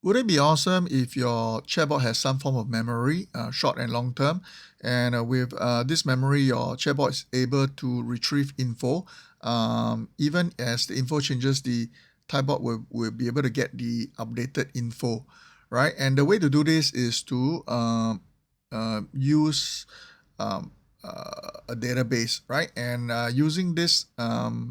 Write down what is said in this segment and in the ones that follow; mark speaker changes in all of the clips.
Speaker 1: Would it be awesome if your chatbot has some form of memory, short and long term, and with this memory, your chatbot is able to retrieve info. Even as the info changes, the Typebot will be able to get the updated info, right? And the way to do this is to use a database, right? And using this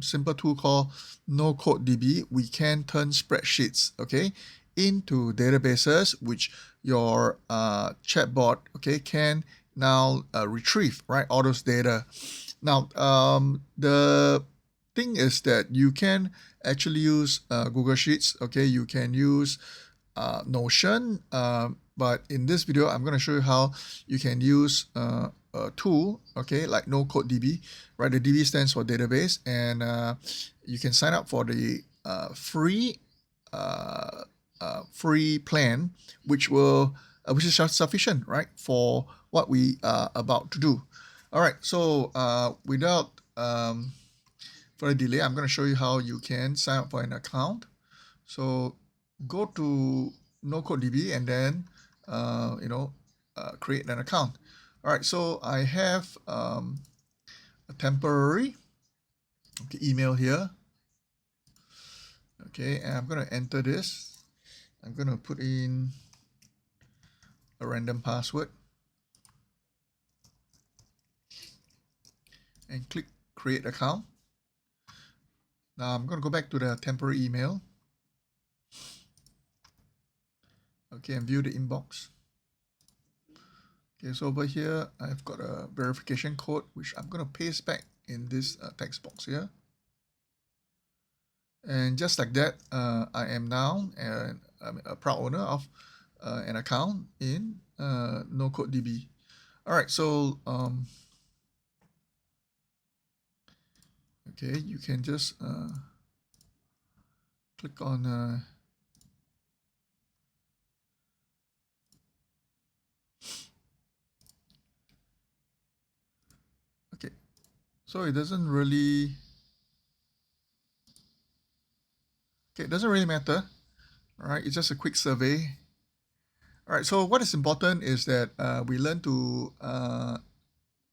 Speaker 1: simple tool called NoCodeDB, we can turn spreadsheets, okay, into databases which your chatbot, okay, can now retrieve, right, all those data. Now, the thing is that you can actually use Google Sheets, okay, you can use Notion, but in this video, I'm going to show you how you can use a tool, okay, like NoCodeDB, right? The DB stands for database, and you can sign up for the free plan, which is sufficient, right, for what we are about to do. All right, so without further delay, I'm going to show you how you can sign up for an account. So go to NoCodeDB and then create an account. All right, so I have a temporary email here. Okay, and I'm going to enter this. I'm going to put in a random password and click create account. Now I'm going to go back to the temporary email. Okay, and view the inbox. Okay, so over here, I've got a verification code, which I'm going to paste back in this text box here. And just like that, I am now a proud owner of an account in NoCodeDB. All right, so okay, you can just click on okay, so it doesn't really matter. All right, it's just a quick survey. All right, so what is important is that we learn to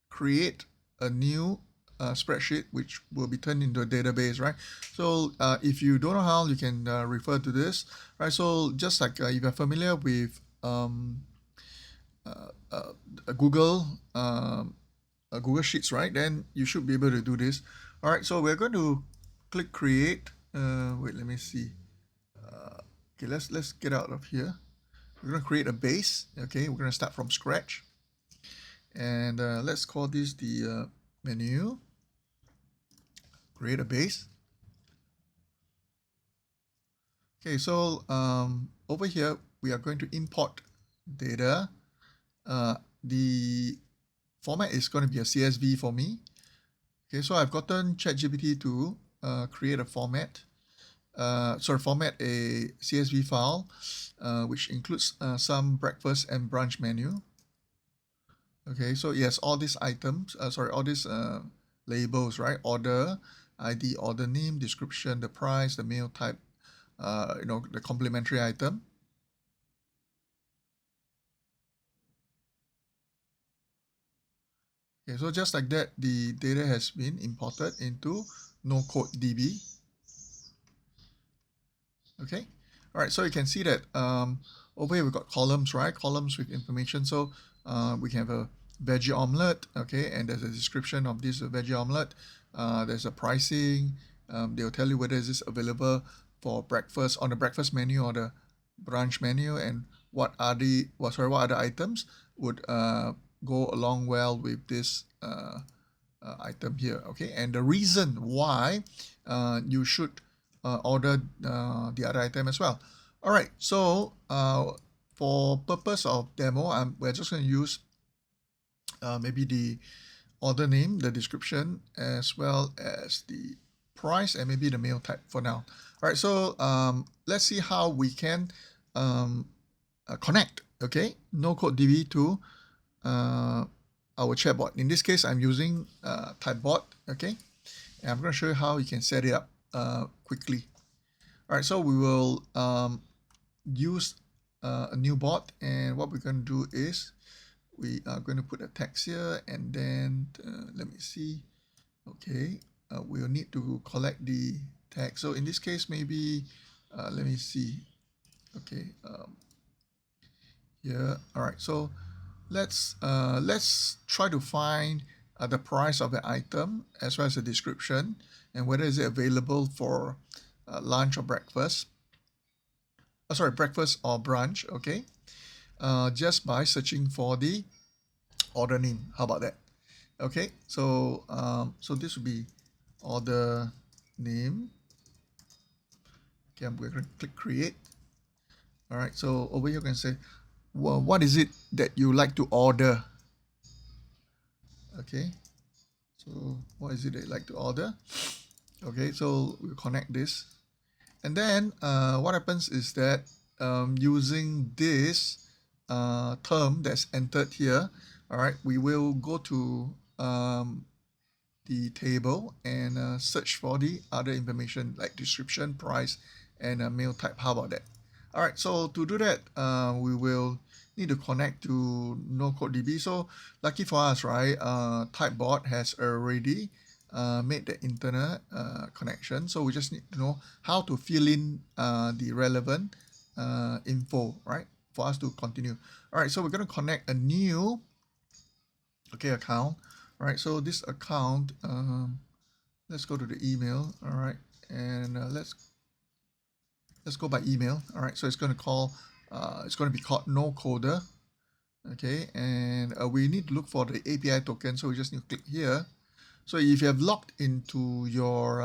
Speaker 1: create a new spreadsheet which will be turned into a database, right? So if you don't know how, you can refer to this, right? So just like if you're familiar with Google Sheets, right? Then you should be able to do this. All right, so we're going to click create. Wait, let me see. Okay, let's get out of here. We're going to create a base. Okay, we're going to start from scratch. And let's call this the menu. Create a base. Okay, so over here, we are going to import data. The format is going to be a CSV for me. Okay, so I've gotten ChatGPT to create a format. Format a CSV file, which includes some breakfast and brunch menu. Okay, so yes, all these items, all these labels, right? Order, ID, order name, description, the price, the meal type, the complementary item. Okay, so just like that, the data has been imported into NoCodeDB. Okay, all right, so you can see that over here we've got columns, right? Columns with information. So we can have a veggie omelette, okay, and there's a description of this veggie omelette. There's a pricing. They'll tell you whether is this available for breakfast on the breakfast menu or the brunch menu, and what other items would go along well with this item here, okay? And the reason why you should order the other item as well. All right, so for purpose of demo, we're just going to use maybe the order name, the description, as well as the price, and maybe the meal type for now. All right, so let's see how we can connect, okay, NoCodeDB to our chatbot. In this case, I'm using Typebot, okay, and I'm going to show you how you can set it up quickly. All right, so we will use a new bot, and what we're going to do is we are going to put a text here, and then let me see. Okay, we'll need to collect the text. So in this case, maybe let me see. Okay, here. All right. So let's try to find the price of the item as well as the description and whether is it available for lunch or breakfast. Sorry, breakfast or brunch. Okay, just by searching for the order name. How about that? Okay, so so this would be order name. Okay, I'm going to click create. All right, so over here you can say, well, what is it that you like to order? Okay, so what is it that you like to order? Okay, so we'll connect this. And then what happens is that using this term that's entered here, all right, we will go to the table and search for the other information like description, price, and mail type. How about that? All right, so to do that, we will need to connect to NoCodeDB. So lucky for us, right, Typebot has already made the internet connection. So we just need to know how to fill in the relevant info, right, for us to continue. All right, so we're going to connect a new account. All right, so this account, let's go to the email. All right, and let's go by email. All right, so it's going to be called NoCoder. Okay, and we need to look for the API token, so we just need to click here. So if you have logged into your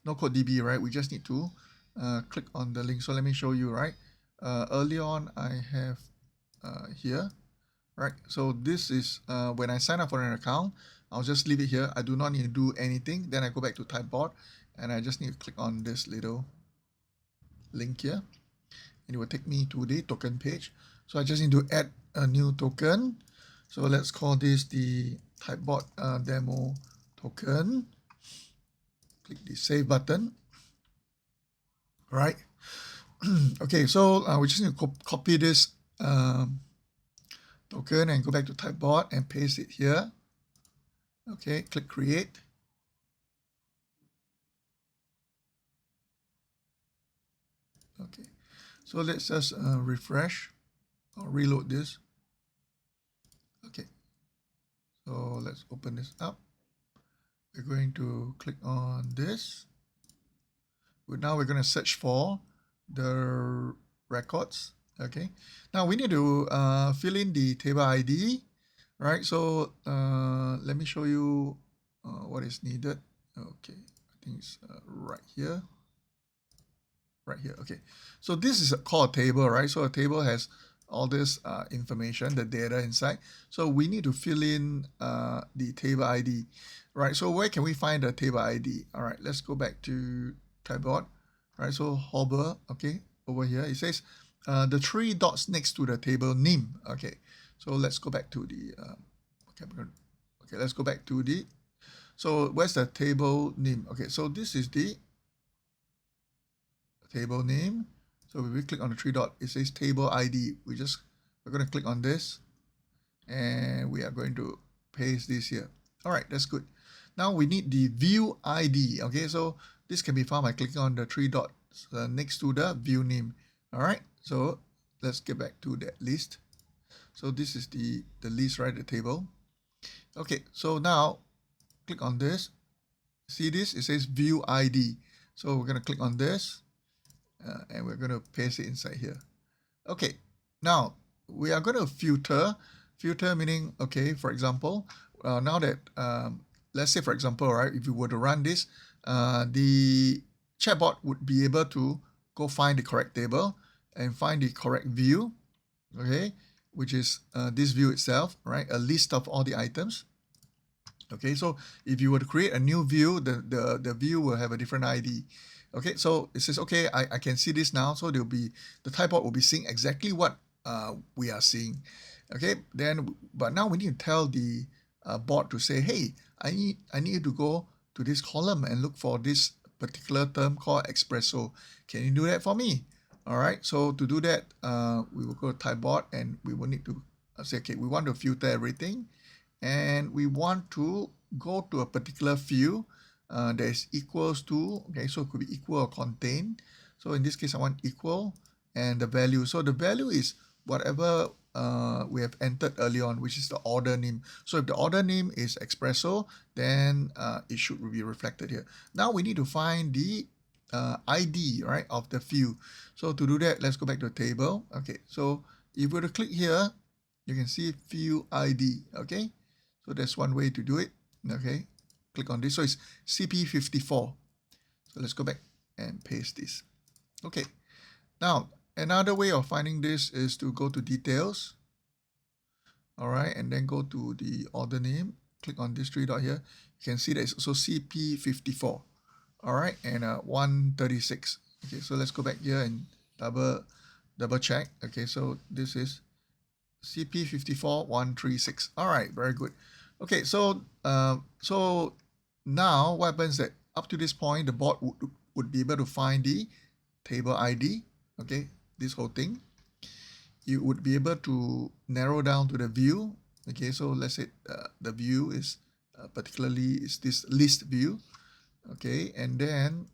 Speaker 1: NoCodeDB, right, we just need to click on the link. So let me show you, right. Early on, I have here, right. So this is when I sign up for an account, I'll just leave it here. I do not need to do anything. Then I go back to Typebot, and I just need to click on this little link here, and it will take me to the token page. So I just need to add a new token. So let's call this the Typebot demo token. Click the save button. Right. Okay, so we just need to copy this token and go back to Typebot and paste it here. Okay, click create. Okay, so let's just refresh or reload this. Okay, so let's open this up. We're going to click on this. Now we're going to search for the records. Okay, now we need to fill in the table ID, right? So let me show you what is needed. Okay, I think it's right here. Right here. Okay, so this is called a table, right? So a table has all this information, the data inside. So we need to fill in the table ID, right? So where can we find the table ID? All right, let's go back to Typebot. All right, so hover, okay, over here it says the 3 dots next to the table name. Okay, so let's go back to the okay, let's go back to the, so where's the table name? Okay, so this is the table name. So if we click on the 3 dot, it says table ID. We're going to click on this, and we are going to paste this here. All right, that's good. Now we need the view ID. Okay, so this can be found by clicking on the 3 dots next to the view name. All right, so let's get back to that list. So this is the list, right, the table. Okay, so now click on this. See this? It says view ID. So we're going to click on this. And we're going to paste it inside here. Okay, now we are going to filter meaning, okay, for example, now that, let's say for example, right, if you were to run this, the chatbot would be able to go find the correct table and find the correct view, okay, which is this view itself, right, a list of all the items. Okay, so if you were to create a new view, the view will have a different ID. Okay, so it says, okay, I can see this now. So the Typebot will be seeing exactly what we are seeing. Okay, then, but now we need to tell the bot to say, hey, I need to go to this column and look for this particular term called espresso. Can you do that for me? All right, so to do that, we will go to Typebot and we will need to say, okay, we want to filter everything and we want to go to a particular field that is equals to, okay, so it could be equal or contain. So in this case, I want equal and the value. So the value is whatever we have entered early on, which is the order name. So if the order name is espresso, then it should be reflected here. Now we need to find the ID, right, of the field. So to do that, let's go back to the table. Okay, so if we were to click here, you can see field ID. Okay, so that's one way to do it. Okay, click on this. So it's CP54. So let's go back and paste this. Okay, now another way of finding this is to go to details. All right, and then go to the order name. Click on this three dot here. You can see that it's also CP54. All right, and 136. Okay, so let's go back here and double check. Okay, so this is CP54136. All right, very good. Okay, so so now what happens that up to this point the bot would be able to find the table ID. Okay, this whole thing. You would be able to narrow down to the view. Okay, so let's say the view is particularly is this list view. Okay, and then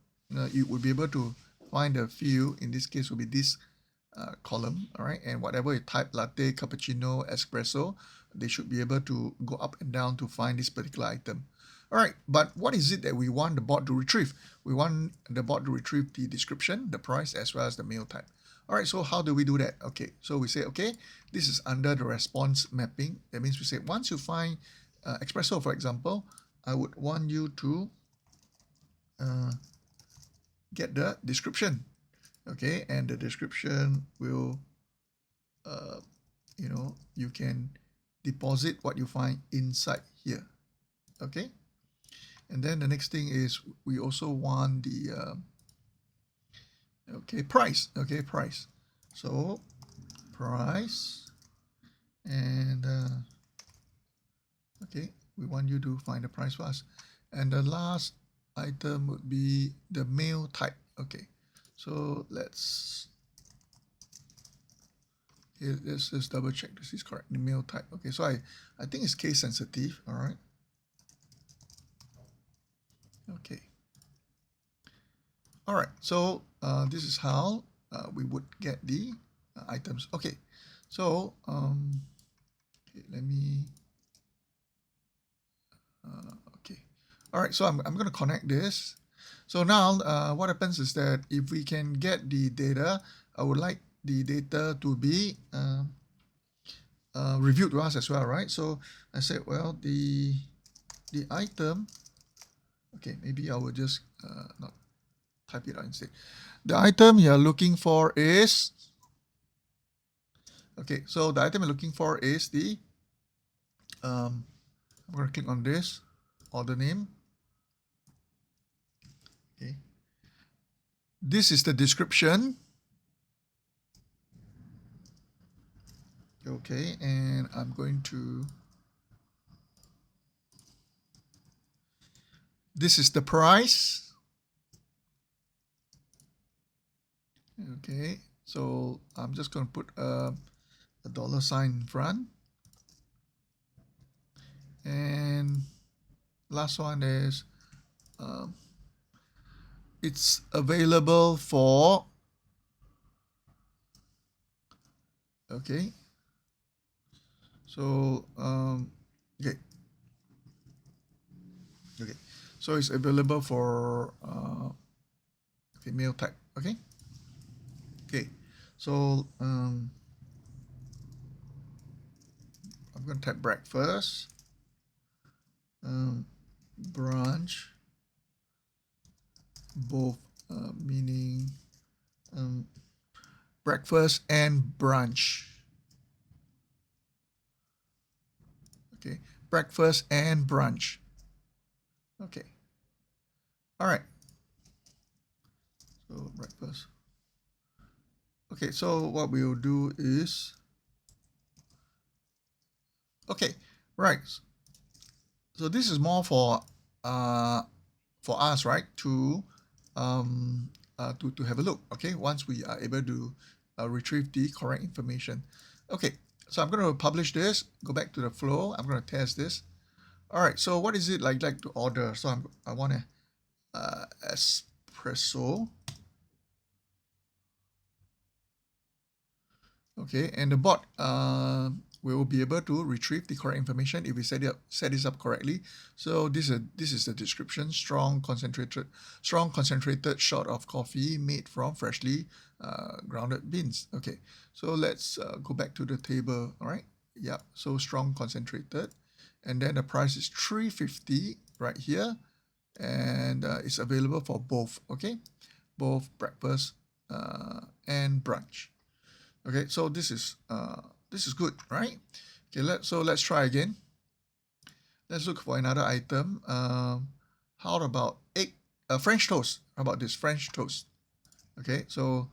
Speaker 1: you would be able to find a field. In this case, will be this column. All right, and whatever you type, latte, cappuccino, espresso, they should be able to go up and down to find this particular item. All right, but what is it that we want the bot to retrieve? We want the bot to retrieve the description, the price, as well as the mail type. All right, so how do we do that? Okay, so we say, okay, this is under the response mapping. That means we say once you find espresso, for example, I would want you to get the description. Okay, and the description will you can deposit what you find inside here. Okay, and then the next thing is we also want the price. Okay, price. So price, and okay, we want you to find the price for us, and the last item would be the mail type. Okay, so let's just double check this is correct. The mail type. Okay, so I think it's case sensitive. All right. Okay. All right. So this is how we would get the items. Okay. So okay, let me. Okay. All right. So I'm going to connect this. So now what happens is that if we can get the data, I would like the data to be reviewed to us as well, right? So I said, well, the item. Okay, maybe I will just not type it out instead. The item you're looking for is. Okay, so the item you're looking for is the. I'm going to click on this, order name. Okay. This is the description. Okay, and I'm going to. This is the price. Okay, so I'm just going to put a $sign in front. And last one is it's available for. Okay. So okay. Okay. So it's available for mail type. Okay. Okay. So I'm going to type breakfast. Brunch. Both meaning breakfast and brunch. Okay, breakfast and brunch. Okay. All right. So breakfast. Okay, so what we'll do is, okay, right. So this is more for us, right? To to have a look, okay, once we are able to retrieve the correct information. Okay, so I'm going to publish this, go back to the flow, I'm going to test this. All right, so what is it like to order? So I want a espresso. Okay, and the bot will be able to retrieve the correct information if we set this up correctly. So this is the description: strong concentrated shot of coffee made from freshly grounded beans. Okay, so let's go back to the table. All right, yeah. So strong concentrated, and then the price is $3.50 right here, and it's available for both. Okay, both breakfast and brunch. Okay, so this is good, right? Okay, let's try again. Let's look for another item. How about egg French toast? How about this French toast? Okay, so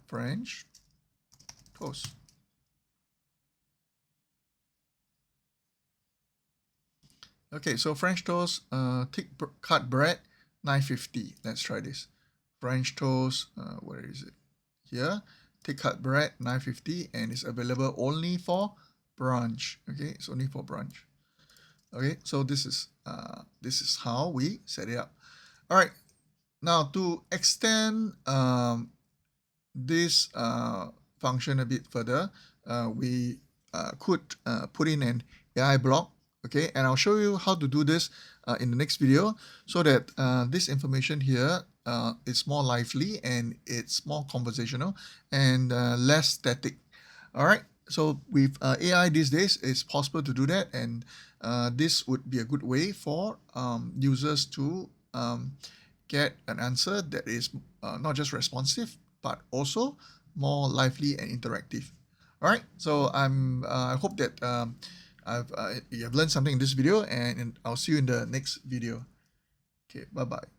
Speaker 1: French toast. Okay, so French toast, thick cut bread, $9.50. Let's try this. French toast, where is it? Here, thick cut bread, $9.50, and it's available only for brunch. Okay, it's only for brunch. Okay, so this is how we set it up. All right, now to extend this function a bit further, we could put in an AI block. Okay, and I'll show you how to do this in the next video, so that this information here is more lively and it's more conversational and less static. All right, so with AI these days, it's possible to do that, and this would be a good way for users to get an answer that is not just responsive, but also more lively and interactive. All right, so I hope that you have learned something in this video, and I'll see you in the next video. Okay, bye bye.